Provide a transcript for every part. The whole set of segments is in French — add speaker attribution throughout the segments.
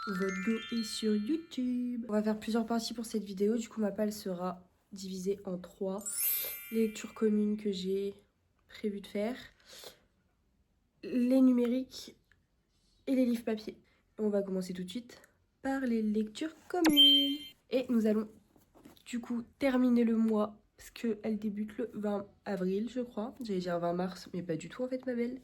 Speaker 1: Votre go est sur YouTube. On va faire plusieurs parties pour cette vidéo. Du coup, ma palle sera divisée en 3. Les lectures communes que j'ai prévu de faire, les numériques et les livres papier. On va commencer tout de suite par les lectures communes. Et nous allons du coup terminer le mois parce qu'elle débute le 20 avril, je crois. J'allais dire 20 mars, mais pas du tout en fait, ma belle.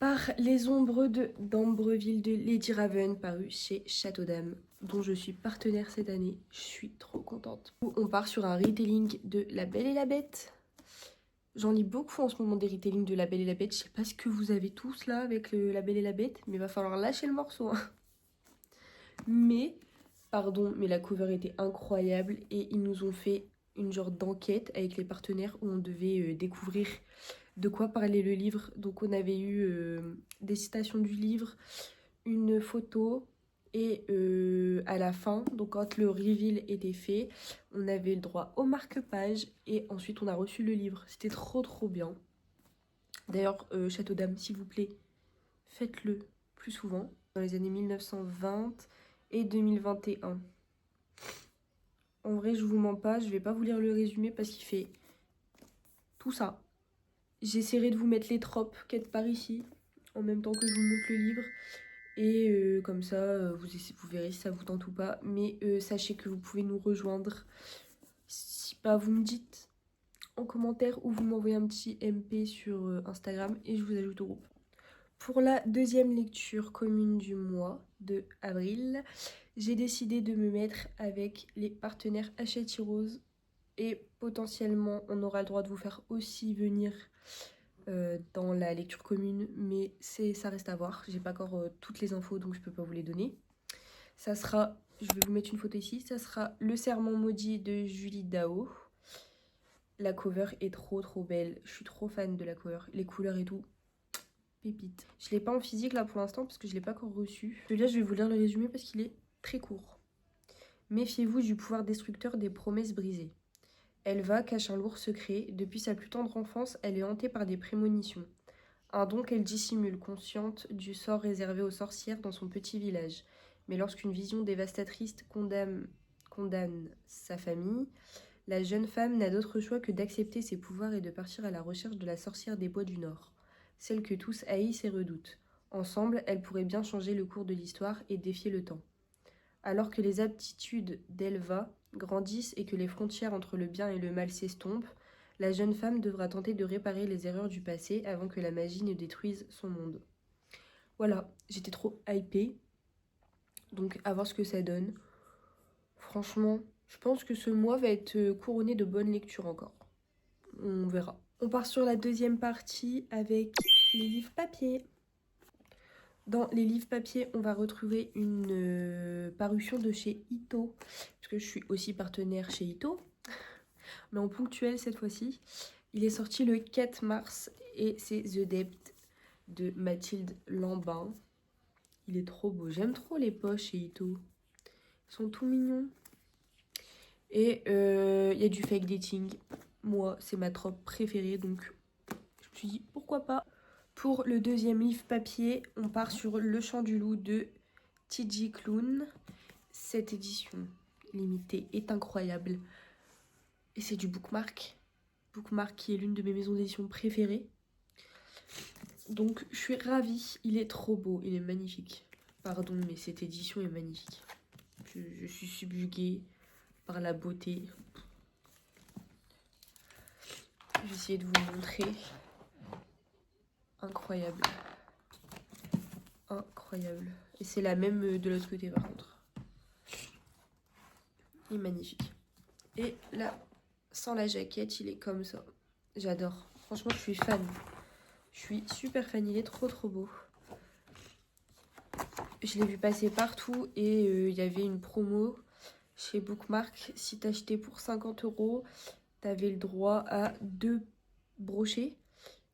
Speaker 1: Par Les Ombres d'Ambreville de Lady Raven, paru chez Château d'Âme, dont je suis partenaire cette année. Je suis trop contente. On part sur un retelling de La Belle et la Bête. J'en lis beaucoup en ce moment des retellings de La Belle et la Bête. Je sais pas ce que vous avez tous là avec La Belle et la Bête, mais il va falloir lâcher le morceau. Hein. Mais, pardon, mais la cover était incroyable et ils nous ont fait une genre d'enquête avec les partenaires où on devait découvrir de quoi parlait le livre. Donc on avait eu des citations du livre, une photo et à la fin, donc quand le reveal était fait, on avait le droit au marque-page et ensuite on a reçu le livre. C'était trop bien. D'ailleurs, Château d'Âme, s'il vous plaît, faites-le plus souvent. Dans les années 1920 et 2021. En vrai, je vous mens pas, je vais pas vous lire le résumé parce qu'il fait tout ça. J'essaierai de vous mettre les tropes quête par ici, en même temps que je vous montre le livre. Et comme ça, vous verrez si ça vous tente ou pas. Mais sachez que vous pouvez nous rejoindre. Si pas, vous me dites en commentaire ou vous m'envoyez un petit MP sur Instagram et je vous ajoute au groupe. Pour la deuxième lecture commune du mois de avril, j'ai décidé de me mettre avec les partenaires Hachette Rose. Et potentiellement, on aura le droit de vous faire aussi venir dans la lecture commune, mais ça reste à voir. J'ai pas encore toutes les infos, donc je peux pas vous les donner. Ça sera, je vais vous mettre une photo ici, ça sera Le Serment maudit de Julie Dao. La cover est trop belle, je suis trop fan de la cover, les couleurs et tout, pépite. Je l'ai pas en physique là pour l'instant parce que je l'ai pas encore reçu. Celui-là, je vais vous lire le résumé parce qu'il est très court. Méfiez-vous du pouvoir destructeur des promesses brisées. Elva cache un lourd secret. Depuis sa plus tendre enfance, elle est hantée par des prémonitions. Un don qu'elle dissimule, consciente du sort réservé aux sorcières dans son petit village. Mais lorsqu'une vision dévastatrice condamne sa famille, la jeune femme n'a d'autre choix que d'accepter ses pouvoirs et de partir à la recherche de la sorcière des bois du Nord, celle que tous haïssent et redoutent. Ensemble, elles pourraient bien changer le cours de l'histoire et défier le temps. Alors que les aptitudes d'Elva grandissent et que les frontières entre le bien et le mal s'estompent, la jeune femme devra tenter de réparer les erreurs du passé avant que la magie ne détruise son monde. Voilà, j'étais trop hypée. Donc à voir ce que ça donne. Franchement, je pense que ce mois va être couronné de bonnes lectures encore. On verra. On part sur la deuxième partie avec les livres papier. Dans les livres papier, on va retrouver une parution de chez Ito, parce que je suis aussi partenaire chez Ito, mais en ponctuel cette fois-ci. Il est sorti le 4 mars et c'est The Debt de Mathilde Lambin. Il est trop beau, j'aime trop les poches chez Ito. Ils sont tout mignons. Et il y a du fake dating. Moi, c'est ma trope préférée, donc je me suis dit pourquoi pas. Pour le deuxième livre papier, on part sur Le Chant du Loup de TJ Klune. Cette édition limitée est incroyable. Et c'est du Bookmark. Bookmark qui est l'une de mes maisons d'édition préférées. Donc je suis ravie. Il est trop beau, il est magnifique. Pardon, mais cette édition est magnifique. Je suis subjuguée par la beauté. Je vais essayer de vous montrer. Incroyable. Incroyable. Et c'est la même de l'autre côté par contre. Il est magnifique. Et là, sans la jaquette, il est comme ça. J'adore. Franchement, je suis fan. Je suis super fan. Il est trop beau. Je l'ai vu passer partout et il y avait une promo chez Bookmark. Si t'achetais pour 50 €, t'avais le droit à 2 brochets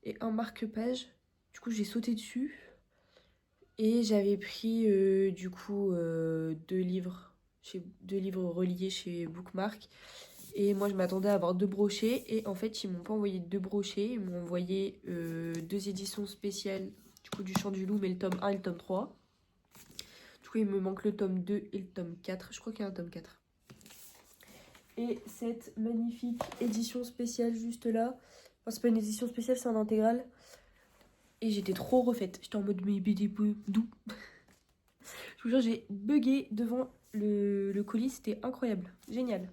Speaker 1: et un marque-page. Du coup, j'ai sauté dessus. Et j'avais pris du coup 2 livres reliés chez Bookmark. Et moi je m'attendais à avoir 2 brochets. Et en fait ils m'ont pas envoyé 2 brochets. Ils m'ont envoyé 2 éditions spéciales du coup du Chant du Loup, mais le tome 1 et le tome 3. Du Du coup, il me manque le tome 2 et le tome 4. Je crois qu'il y a un tome 4. Et cette magnifique édition spéciale juste là. Enfin, c'est pas une édition spéciale, c'est un intégral. Et j'étais trop refaite. J'étais en mode mais BD d'où. Je vous jure, j'ai bugué devant le colis. C'était incroyable. Génial.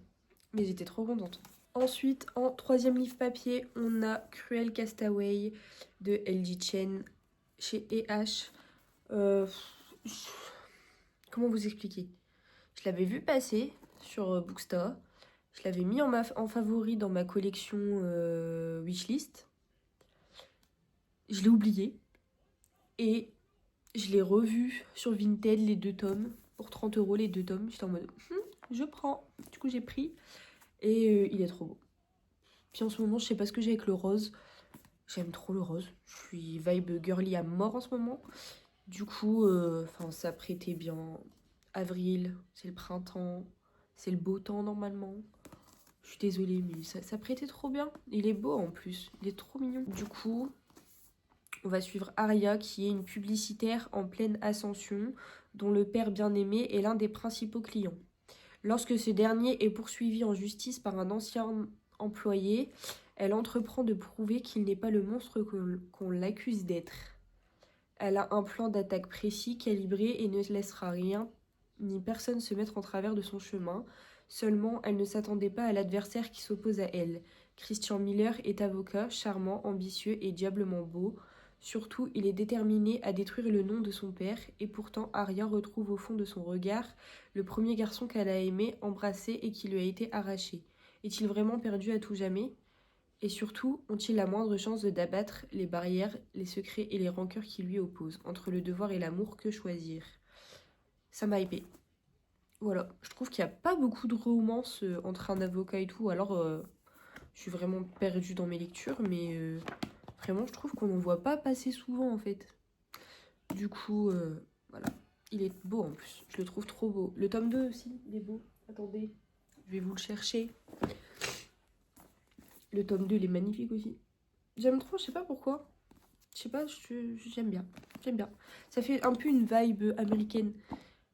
Speaker 1: Mais j'étais trop contente. Ensuite, en troisième livre papier, on a Cruel Castaway de LG Chen chez EH. Comment vous expliquer? Je l'avais vu passer sur Bookstore. Je l'avais mis en favori dans ma collection Wishlist. Je l'ai oublié. Et je l'ai revu sur Vinted, les 2 tomes. Pour 30 € les 2 tomes. J'étais en mode, je prends. Du coup, j'ai pris. Et il est trop beau. Puis en ce moment, je sais pas ce que j'ai avec le rose. J'aime trop le rose. Je suis vibe girly à mort en ce moment. Du coup, ça prêtait bien. Avril, c'est le printemps. C'est le beau temps normalement. Je suis désolée, mais ça prêtait trop bien. Il est beau en plus. Il est trop mignon. Du coup, on va suivre Aria, qui est une publicitaire en pleine ascension, dont le père bien-aimé est l'un des principaux clients. Lorsque ce dernier est poursuivi en justice par un ancien employé, elle entreprend de prouver qu'il n'est pas le monstre qu'on l'accuse d'être. Elle a un plan d'attaque précis, calibré et ne laissera rien ni personne se mettre en travers de son chemin. Seulement, elle ne s'attendait pas à l'adversaire qui s'oppose à elle. Christian Miller est avocat, charmant, ambitieux et diablement beau. Surtout, il est déterminé à détruire le nom de son père, et pourtant Aria retrouve au fond de son regard le premier garçon qu'elle a aimé, embrassé et qui lui a été arraché. Est-il vraiment perdu à tout jamais ? Et surtout, ont-ils la moindre chance d'abattre les barrières, les secrets et les rancœurs qui lui opposent ? Entre le devoir et l'amour, que choisir ? Ça m'a hypé. Voilà, je trouve qu'il n'y a pas beaucoup de romance entre un avocat et tout, alors je suis vraiment perdue dans mes lectures, mais vraiment je trouve qu'on n'en voit pas passer souvent en fait. Du coup, voilà, il est beau en plus, je le trouve trop beau. Le tome 2 aussi, il est beau, attendez, je vais vous le chercher. Le tome 2, il est magnifique aussi. J'aime trop, je sais pas pourquoi. Je sais pas, j'aime bien, j'aime bien. Ça fait un peu une vibe américaine.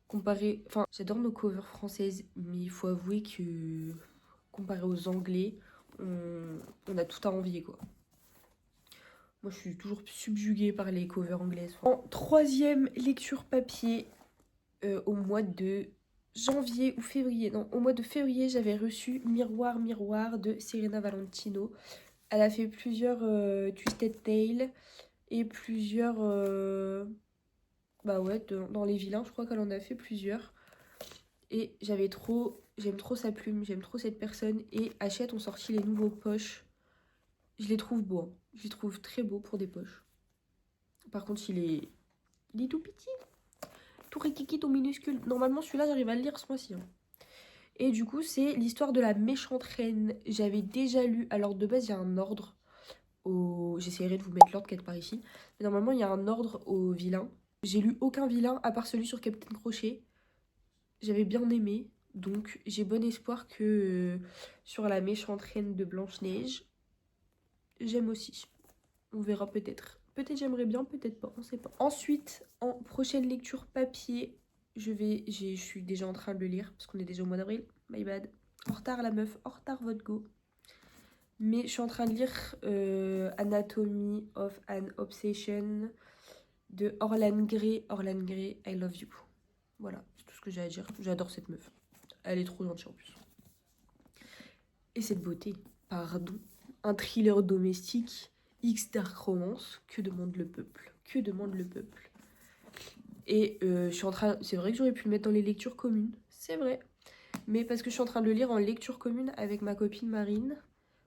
Speaker 1: Comparé, enfin, j'adore nos covers françaises, mais il faut avouer que comparé aux anglais, on a tout à envier quoi. Moi, je suis toujours subjuguée par les covers anglaises. En troisième lecture papier, au mois de janvier ou février, non, au mois de février, j'avais reçu Miroir, Miroir de Serena Valentino. Elle a fait plusieurs Twisted Tale et plusieurs... Bah ouais, dans Les Vilains, je crois qu'elle en a fait plusieurs. Et j'aime trop sa plume, j'aime trop cette personne. Et Hachette ont sorti les nouveaux poches. Je les trouve beaux, hein. Je les trouve très beaux pour des poches. Par contre, il est tout petit, tout rikiki, tout minuscule. Normalement, celui-là, j'arrive à le lire ce mois-ci, hein. Et du coup, c'est l'histoire de la méchante reine. J'avais déjà lu, alors de base, il y a un ordre. J'essaierai de vous mettre l'ordre quelque part ici. Mais normalement, il y a un ordre aux vilains. J'ai lu aucun vilain à part celui sur Captain Crochet. J'avais bien aimé, donc j'ai bon espoir que sur la méchante reine de Blanche-Neige, j'aime aussi. On verra peut-être. J'aimerais bien, peut-être pas, on sait pas. Ensuite, en prochaine lecture papier, je suis déjà en train de le lire, parce qu'on est déjà au mois d'avril, my bad. En retard la meuf, en retard votre go. Mais je suis en train de lire Anatomy of an Obsession de Orlan Grey. Orlan Grey, I love you. Voilà, c'est tout ce que j'ai à dire. J'adore cette meuf. Elle est trop gentille en plus. Et cette beauté, pardon. Un thriller domestique, X Dark Romance. Que demande le peuple? Que demande le peuple? Et je suis en train... C'est vrai que j'aurais pu le mettre dans les lectures communes. C'est vrai. Mais parce que je suis en train de le lire en lecture commune avec ma copine Marine.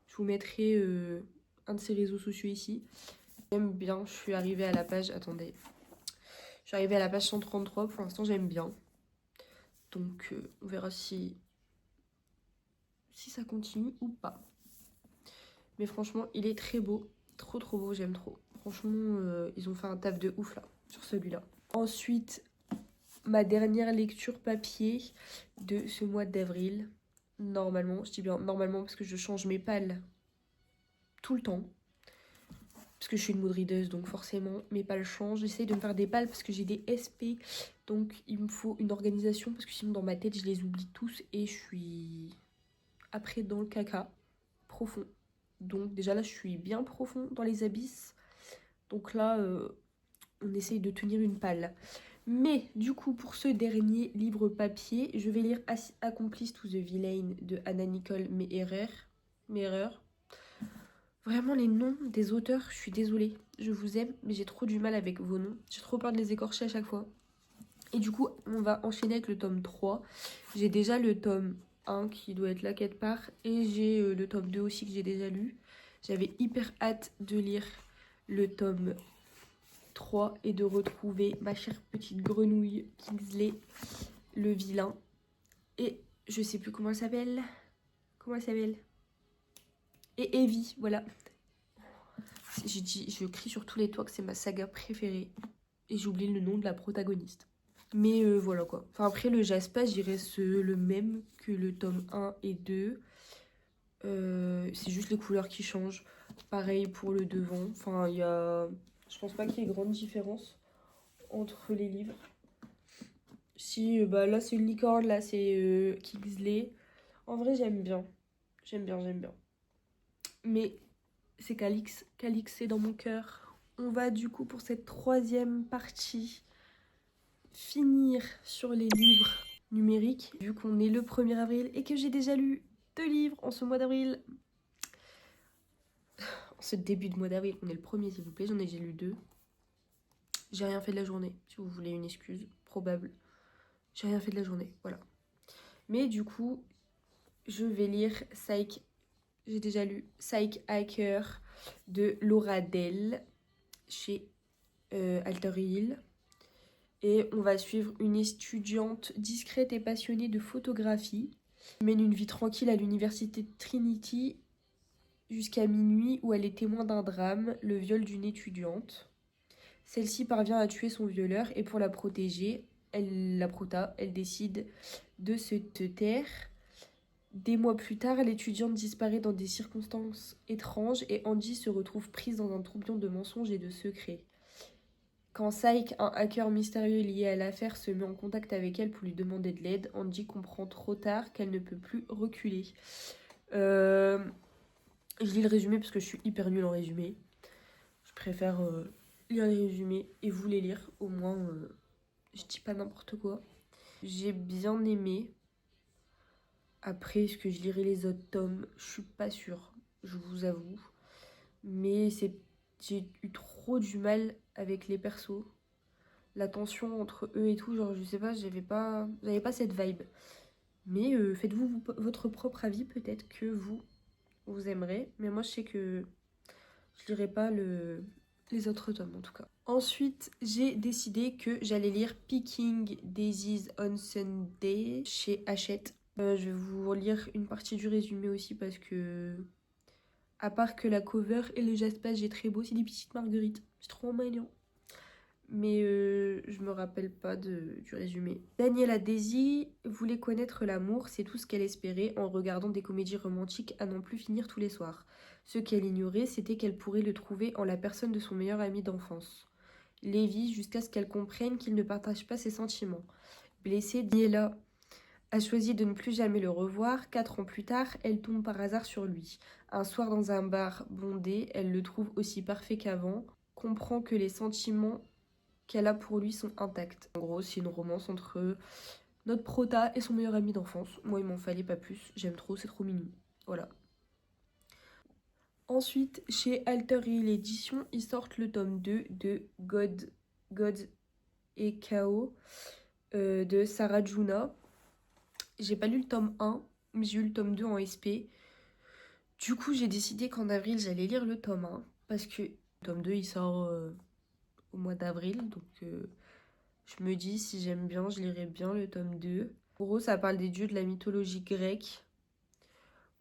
Speaker 1: Je vous mettrai un de ses réseaux sociaux ici. J'aime bien. Je suis arrivée à la page... Attendez. Je suis arrivée à la page 133. Pour l'instant, j'aime bien. Donc, on verra si ça continue ou pas. Mais franchement, il est très beau. Trop, trop beau. J'aime trop. Franchement, ils ont fait un taf de ouf, là, sur celui-là. Ensuite, ma dernière lecture papier de ce mois d'avril. Normalement, je dis bien normalement parce que je change mes pales tout le temps. parce que je suis une mood reader, donc forcément mes pales changent. J'essaye de me faire des pales parce que j'ai des SP, donc il me faut une organisation parce que sinon dans ma tête je les oublie tous et je suis après dans le caca profond. Donc déjà là je suis bien profond dans les abysses, donc là on essaye de tenir une pale. Mais du coup pour ce dernier livre papier, je vais lire Accomplice to the Villain de Anna Nicole Mehrer. Vraiment les noms des auteurs, je suis désolée, je vous aime, mais j'ai trop du mal avec vos noms. J'ai trop peur de les écorcher à chaque fois. Et du coup, on va enchaîner avec le tome 3. J'ai déjà le tome 1 qui doit être là quelque part. Et j'ai le tome 2 aussi que j'ai déjà lu. J'avais hyper hâte de lire le tome 3 et de retrouver ma chère petite grenouille Kingsley, le vilain. Et je sais plus comment elle s'appelle. Comment elle s'appelle? Et Evie, voilà. Je crie sur tous les toits que c'est ma saga préférée. Et j'ai oublié le nom de la protagoniste. Mais voilà quoi. Enfin après le Jaspas, il reste le même que le tome 1 et 2. C'est juste les couleurs qui changent. Pareil pour le devant. Enfin il y a... Je pense pas qu'il y ait grande différence entre les livres. Si bah là c'est une licorne, là c'est Kingsley. En vrai j'aime bien. J'aime bien. Mais c'est Calix. Calix c'est dans mon cœur. On va du coup pour cette troisième partie finir sur les livres numériques. Vu qu'on est le 1er avril et que j'ai déjà lu 2 livres en ce mois d'avril. En ce début de mois d'avril, on est le 1er s'il vous plaît, j'ai lu 2. J'ai rien fait de la journée, si vous voulez une excuse, probable. J'ai rien fait de la journée, voilà. Mais du coup, je vais lire j'ai déjà lu Psych Hacker de Laura Dell chez Alter Hill. Et on va suivre une étudiante discrète et passionnée de photographie qui mène une vie tranquille à l'université de Trinity jusqu'à minuit où elle est témoin d'un drame, le viol d'une étudiante. Celle-ci parvient à tuer son violeur et pour la protéger, elle décide de se taire. Des mois plus tard, l'étudiante disparaît dans des circonstances étranges et Andy se retrouve prise dans un tourbillon de mensonges et de secrets. Quand Psyche, un hacker mystérieux lié à l'affaire, se met en contact avec elle pour lui demander de l'aide, Andy comprend trop tard qu'elle ne peut plus reculer. Je lis le résumé parce que je suis hyper nulle en résumé. Je préfère lire les résumés et vous les lire. Au moins, je dis pas n'importe quoi. J'ai bien aimé. Après, est-ce que je lirai les autres tomes? Je suis pas sûre, je vous avoue. Mais j'ai eu trop du mal avec les persos. La tension entre eux et tout, genre je sais pas, j'avais pas cette vibe. Mais faites-vous votre propre avis, peut-être que vous aimerez. Mais moi je sais que je lirai pas les autres tomes en tout cas. Ensuite, j'ai décidé que j'allais lire Picking Daisies on Sunday chez Hachette. Je vais vous lire une partie du résumé aussi parce que, à part que la cover et le Jaspage est très beau, c'est des petites marguerites. C'est trop mignon. Mais je me rappelle pas du résumé. Daniela Daisy voulait connaître l'amour, c'est tout ce qu'elle espérait en regardant des comédies romantiques à n'en plus finir tous les soirs. Ce qu'elle ignorait, c'était qu'elle pourrait le trouver en la personne de son meilleur ami d'enfance. Lévi, jusqu'à ce qu'elle comprenne qu'il ne partage pas ses sentiments. Blessée, Daniela a choisi de ne plus jamais le revoir. 4 ans plus tard, elle tombe par hasard sur lui. Un soir dans un bar bondé, elle le trouve aussi parfait qu'avant, comprend que les sentiments qu'elle a pour lui sont intacts. En gros, c'est une romance entre notre prota et son meilleur ami d'enfance. Moi, il m'en fallait pas plus. J'aime trop, c'est trop mignon. Voilà. Ensuite, chez Alter Hill Éditions, ils sortent le tome 2 de God et Chaos de Sarah Juna. J'ai pas lu le tome 1, mais j'ai eu le tome 2 en SP. Du coup, j'ai décidé qu'en avril, j'allais lire le tome 1. Parce que le tome 2, il sort au mois d'avril. Donc, je me dis, si j'aime bien, je lirai bien le tome 2. En gros, ça parle des dieux de la mythologie grecque.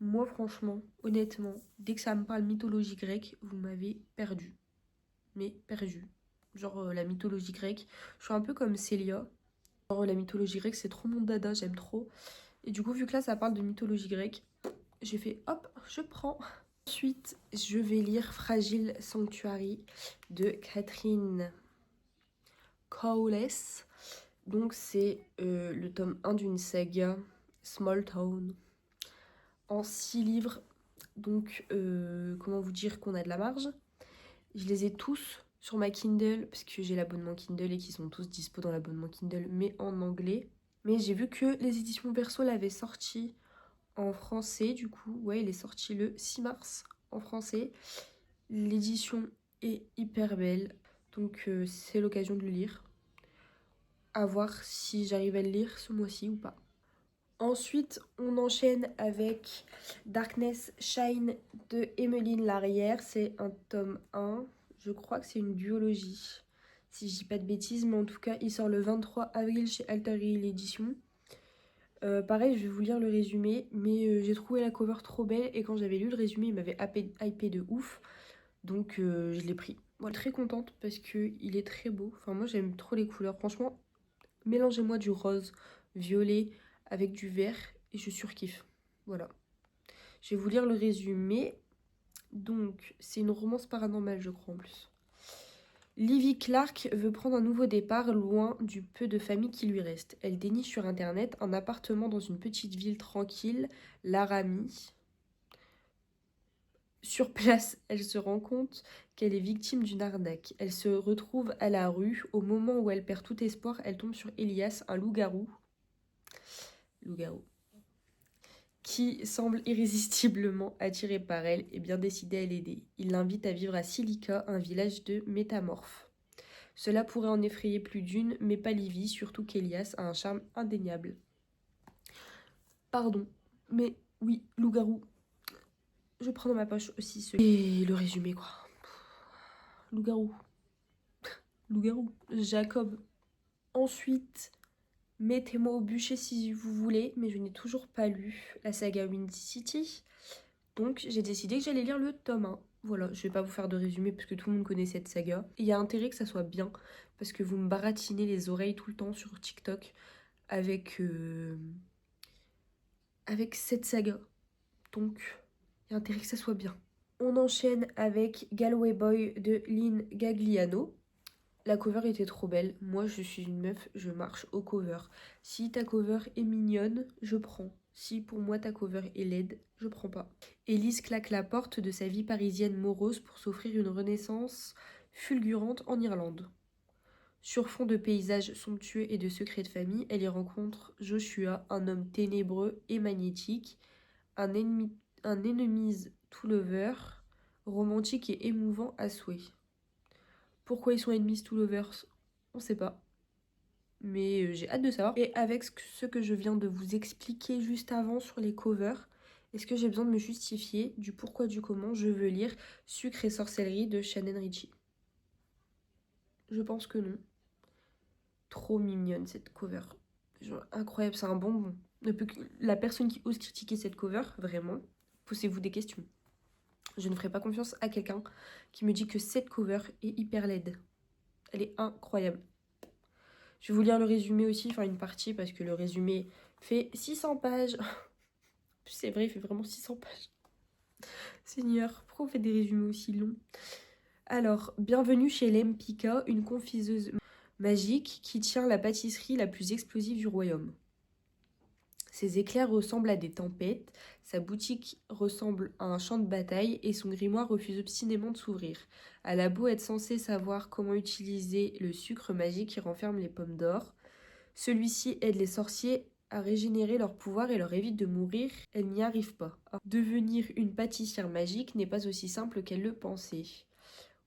Speaker 1: Moi, franchement, honnêtement, dès que ça me parle mythologie grecque, vous m'avez perdu. Mais perdu. Genre, la mythologie grecque. Je suis un peu comme Célia. Genre, la mythologie grecque, c'est trop mon dada, j'aime trop. Et du coup, vu que là, ça parle de mythologie grecque, j'ai fait hop, je prends. Ensuite, je vais lire Fragile Sanctuary de Catherine Cowles. Donc c'est le tome 1 d'une saga Small Town en 6 livres. Donc comment vous dire qu'on a de la marge. Je les ai tous sur ma Kindle parce que j'ai l'abonnement Kindle et qu'ils sont tous dispo dans l'abonnement Kindle mais en anglais. Mais j'ai vu que les éditions Verso l'avaient sorti en français du coup. Ouais, il est sorti le 6 mars en français. L'édition est hyper belle. Donc c'est l'occasion de le lire. À voir si j'arrive à le lire ce mois-ci ou pas. Ensuite, on enchaîne avec Darkness Shine de Emmeline Larrière. C'est un tome 1. Je crois que c'est une duologie, si je dis pas de bêtises. Mais en tout cas, il sort le 23 avril chez Alter Hill Éditions. Pareil, je vais vous lire le résumé. Mais j'ai trouvé la cover trop belle. Et quand j'avais lu le résumé, il m'avait hypé de ouf. Donc je l'ai pris. Moi, très contente parce qu'il est très beau. Enfin, moi, j'aime trop les couleurs. Franchement, mélangez-moi du rose, violet avec du vert et je surkiffe. Voilà. Je vais vous lire le résumé. Donc, c'est une romance paranormale, je crois en plus. Livy Clark veut prendre un nouveau départ loin du peu de famille qui lui reste. Elle déniche sur internet un appartement dans une petite ville tranquille, Laramie. Sur place, elle se rend compte qu'elle est victime d'une arnaque. Elle se retrouve à la rue. Au moment où elle perd tout espoir, elle tombe sur Elias, un loup-garou. Qui semble irrésistiblement attiré par elle et bien décidé à l'aider. Il l'invite à vivre à Silica, un village de métamorphes. Cela pourrait en effrayer plus d'une, mais pas Livy, surtout qu'Elias a un charme indéniable. Pardon, mais oui, loup-garou. Je prends dans ma poche aussi ce... Et le résumé, quoi. Loup-garou. Loup-garou. Jacob. Ensuite, mettez-moi au bûcher si vous voulez, mais je n'ai toujours pas lu la saga Wind City. Donc j'ai décidé que j'allais lire le tome 1. Voilà, je vais pas vous faire de résumé parce que tout le monde connaît cette saga. Il y a intérêt que ça soit bien parce que vous me baratinez les oreilles tout le temps sur TikTok avec cette saga. Donc il y a intérêt que ça soit bien. On enchaîne avec Galway Boy de Lynn Gagliano. La cover était trop belle. Moi, je suis une meuf, je marche au cover. Si ta cover est mignonne, je prends. Si pour moi ta cover est laide, je prends pas. Élise claque la porte de sa vie parisienne morose pour s'offrir une renaissance fulgurante en Irlande. Sur fond de paysages somptueux et de secrets de famille, elle y rencontre Joshua, un homme ténébreux et magnétique, un enemies to lover, romantique et émouvant à souhait. Pourquoi ils sont enemies to lovers, on sait pas. Mais j'ai hâte de savoir. Et avec ce que je viens de vous expliquer juste avant sur les covers, est-ce que j'ai besoin de me justifier du pourquoi du comment je veux lire Sucre et sorcellerie de Shannon Ritchie? Je pense que non. Trop mignonne cette cover. Genre, incroyable, c'est un bonbon. La personne qui ose critiquer cette cover, vraiment, posez-vous des questions. Je ne ferai pas confiance à quelqu'un qui me dit que cette cover est hyper laide. Elle est incroyable. Je vais vous lire le résumé aussi, enfin une partie, parce que le résumé fait 600 pages. C'est vrai, il fait vraiment 600 pages. Seigneur, pourquoi on fait des résumés aussi longs? Alors, bienvenue chez Lempicka, une confiseuse magique qui tient la pâtisserie la plus explosive du royaume. Ses éclairs ressemblent à des tempêtes, sa boutique ressemble à un champ de bataille et son grimoire refuse obstinément de s'ouvrir. Elle a beau être censée savoir comment utiliser le sucre magique qui renferme les pommes d'or, celui-ci aide les sorciers à régénérer leur pouvoir et leur évite de mourir, elle n'y arrive pas. Devenir une pâtissière magique n'est pas aussi simple qu'elle le pensait.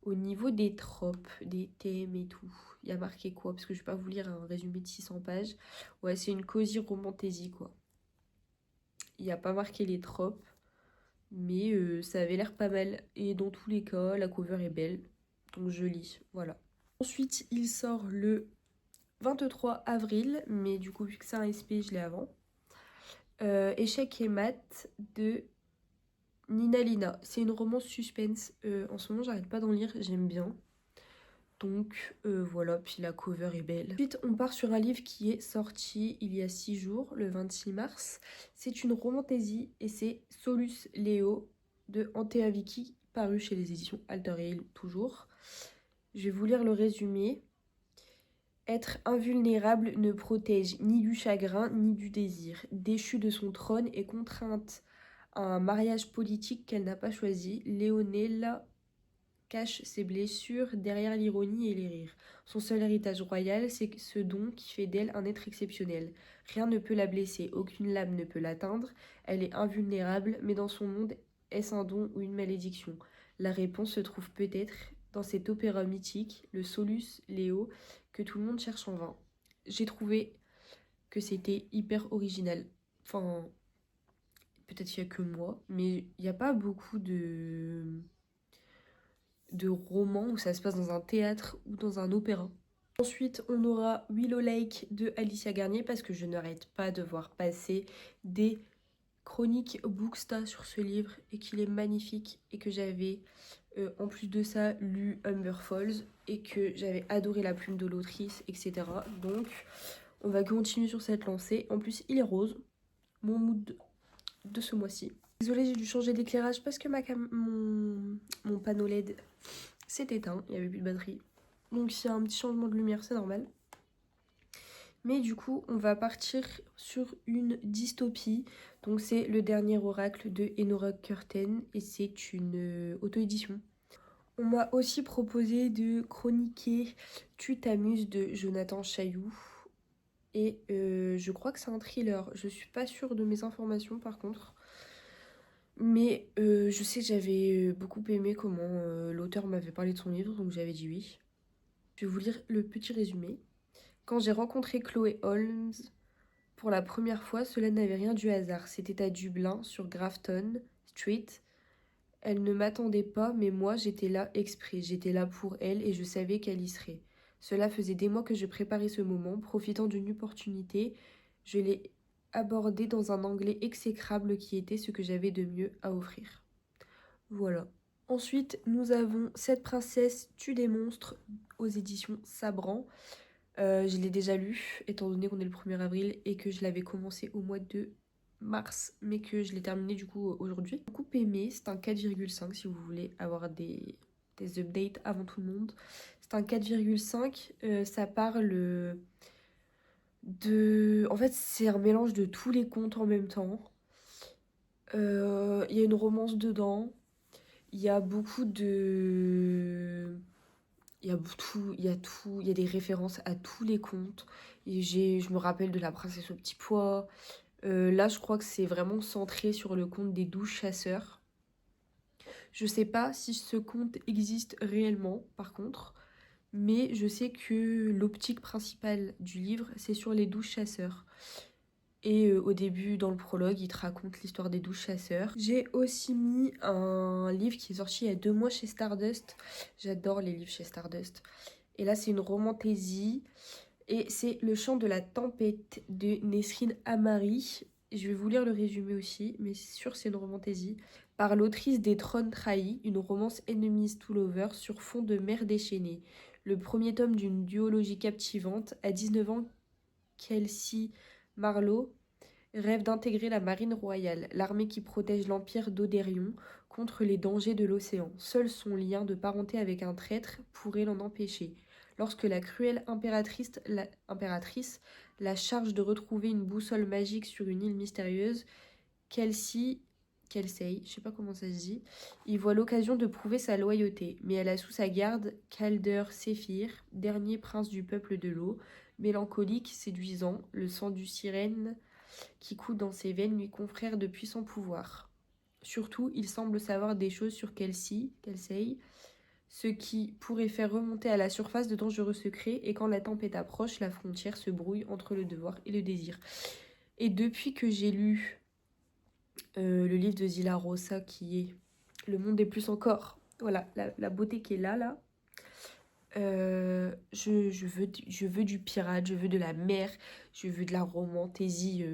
Speaker 1: Au niveau des tropes, des thèmes et tout, il y a marqué quoi? Parce que je vais pas vous lire un résumé de 600 pages. Ouais, c'est une cosy romantasy quoi. Il n'y a pas marqué les tropes, mais ça avait l'air pas mal. Et dans tous les cas, la cover est belle, donc je lis, voilà. Ensuite, il sort le 23 avril, mais du coup, vu que c'est un SP, je l'ai avant. Échec et mat de Nina Lina. C'est une romance suspense. En ce moment, j'arrête pas d'en lire, j'aime bien. Donc voilà, puis la cover est belle. Ensuite, on part sur un livre qui est sorti il y a 6 jours, le 26 mars. C'est une romantasy et c'est Solus Léo de Antea Vicky, paru chez les éditions Alter Hill toujours. Je vais vous lire le résumé. Être invulnérable ne protège ni du chagrin ni du désir. Déchue de son trône et contrainte à un mariage politique qu'elle n'a pas choisi, Léonella cache ses blessures derrière l'ironie et les rires. Son seul héritage royal, c'est ce don qui fait d'elle un être exceptionnel. Rien ne peut la blesser, aucune lame ne peut l'atteindre. Elle est invulnérable, mais dans son monde, est-ce un don ou une malédiction? La réponse se trouve peut-être dans cet opéra mythique, le Solus Léo, que tout le monde cherche en vain. J'ai trouvé que c'était hyper original. Enfin, peut-être qu'il n'y a que moi, mais il n'y a pas beaucoup de romans où ça se passe dans un théâtre ou dans un opéra. Ensuite, on aura Willow Lake de Alicia Garnier parce que je n'arrête pas de voir passer des chroniques Booksta sur ce livre et qu'il est magnifique et que j'avais en plus de ça lu Humber Falls et que j'avais adoré la plume de l'autrice, etc. Donc on va continuer sur cette lancée. En plus il est rose, mon mood de ce mois-ci. Désolée, j'ai dû changer d'éclairage parce que mon panneau LED s'est éteint, il n'y avait plus de batterie. Donc s'il y a un petit changement de lumière, c'est normal. Mais du coup, on va partir sur une dystopie. Donc c'est Le Dernier Oracle de Enora Curten et c'est une auto-édition. On m'a aussi proposé de chroniquer Tu t'amuses de Jonathan Chailloux. Et je crois que c'est un thriller. Je suis pas sûre de mes informations par contre. Mais je sais que j'avais beaucoup aimé comment l'auteur m'avait parlé de son livre, donc j'avais dit oui. Je vais vous lire le petit résumé. Quand j'ai rencontré Chloé Holmes pour la première fois, cela n'avait rien du hasard. C'était à Dublin, sur Grafton Street. Elle ne m'attendait pas, mais moi j'étais là exprès. J'étais là pour elle et je savais qu'elle y serait. Cela faisait des mois que je préparais ce moment. Profitant d'une opportunité, je l'ai abordé dans un anglais exécrable qui était ce que j'avais de mieux à offrir. Voilà. Ensuite, nous avons Cette princesse tue des monstres aux éditions Sabran. Je l'ai déjà lu, étant donné qu'on est le 1er avril et que je l'avais commencé au mois de mars, mais que je l'ai terminé du coup aujourd'hui. J'ai beaucoup aimé, c'est un 4,5 si vous voulez avoir des updates avant tout le monde. C'est un 4,5, ça parle de... En fait, c'est un mélange de tous les contes en même temps. Il y a une romance dedans. Il y a beaucoup de... Il y a tout, il y a des références à tous les contes. Et je me rappelle de La princesse au petit pois. Là, je crois que c'est vraiment centré sur le conte des 12 chasseurs. Je sais pas si ce conte existe réellement, par contre. Mais je sais que l'optique principale du livre, c'est sur les 12 chasseurs. Et au début, dans le prologue, il te raconte l'histoire des 12 chasseurs. J'ai aussi mis un livre qui est sorti il y a 2 mois chez Stardust. J'adore les livres chez Stardust. Et là, c'est une romantaisie. Et c'est Le chant de la tempête de Nesrine Amari. Je vais vous lire le résumé aussi, mais c'est sûr c'est une romantaisie. Par l'autrice des Trônes Trahis, une romance enemies to lovers sur fond de mer déchaînée. Le premier tome d'une duologie captivante. À 19 ans, Kelsey Marlowe rêve d'intégrer la marine royale, l'armée qui protège l'empire d'Oderion contre les dangers de l'océan. Seul son lien de parenté avec un traître pourrait l'en empêcher. Lorsque la cruelle impératrice la charge de retrouver une boussole magique sur une île mystérieuse, Kelsey, je sais pas comment ça se dit, y voit l'occasion de prouver sa loyauté, mais elle a sous sa garde Calder Séphir, dernier prince du peuple de l'eau, mélancolique, séduisant, le sang du sirène qui coule dans ses veines lui confère de puissants pouvoirs. Surtout, il semble savoir des choses sur Kelsey, ce qui pourrait faire remonter à la surface de dangereux secrets, et quand la tempête approche, la frontière se brouille entre le devoir et le désir. Et depuis que j'ai lu le livre de Zila Rosa qui est Le monde est plus encore, voilà, la beauté qui est là, je veux du pirate, je veux de la mer, je veux de la romantaisie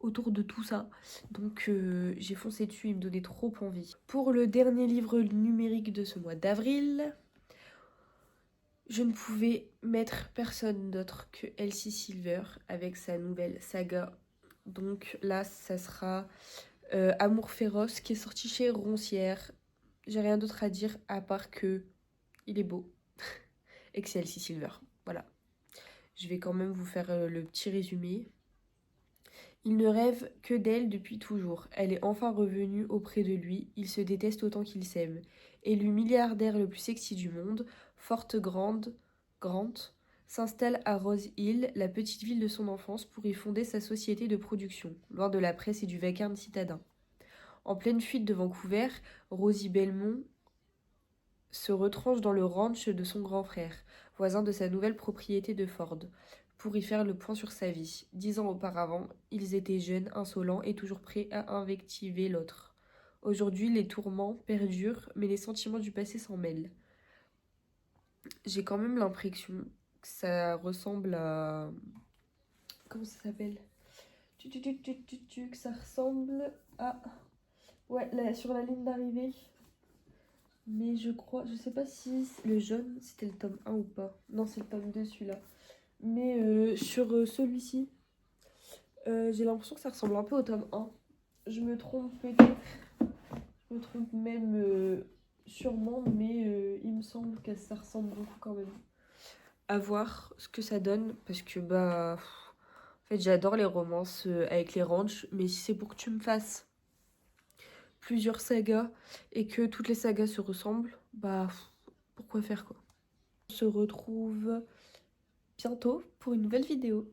Speaker 1: autour de tout ça. Donc j'ai foncé dessus, il me donnait trop envie. Pour le dernier livre numérique de ce mois d'avril, je ne pouvais mettre personne d'autre que Elsie Silver avec sa nouvelle saga. Donc là, ça sera Amour féroce qui est sorti chez Roncière. J'ai rien d'autre à dire à part que il est beau et que c'est Elsie Silver. Voilà. Je vais quand même vous faire le petit résumé. Il ne rêve que d'elle depuis toujours. Elle est enfin revenue auprès de lui. Ils se détestent autant qu'ils s'aiment. Élu milliardaire le plus sexy du monde, forte Grant s'installe à Rose Hill, la petite ville de son enfance, pour y fonder sa société de production, loin de la presse et du vacarme citadin. En pleine fuite de Vancouver, Rosie Belmont se retranche dans le ranch de son grand frère, voisin de sa nouvelle propriété de Ford, pour y faire le point sur sa vie. 10 ans auparavant, ils étaient jeunes, insolents et toujours prêts à invectiver l'autre. Aujourd'hui, les tourments perdurent, mais les sentiments du passé s'en mêlent. J'ai quand même l'impression que ça ressemble à... Comment ça s'appelle? Que ça ressemble à... Ouais, là, sur la ligne d'arrivée. Mais je crois, je sais pas si le jaune c'était le tome 1 ou pas. Non, c'est le tome 2 celui-là. Mais sur celui-ci, j'ai l'impression que ça ressemble un peu au tome 1. Je me trompe peut-être. Je me trompe même sûrement, mais il me semble que ça ressemble beaucoup quand même. À voir ce que ça donne, parce que bah... En fait, j'adore les romances avec les ranchs, mais si c'est pour que tu me fasses plusieurs sagas et que toutes les sagas se ressemblent, bah pourquoi faire quoi. On se retrouve bientôt pour une nouvelle vidéo.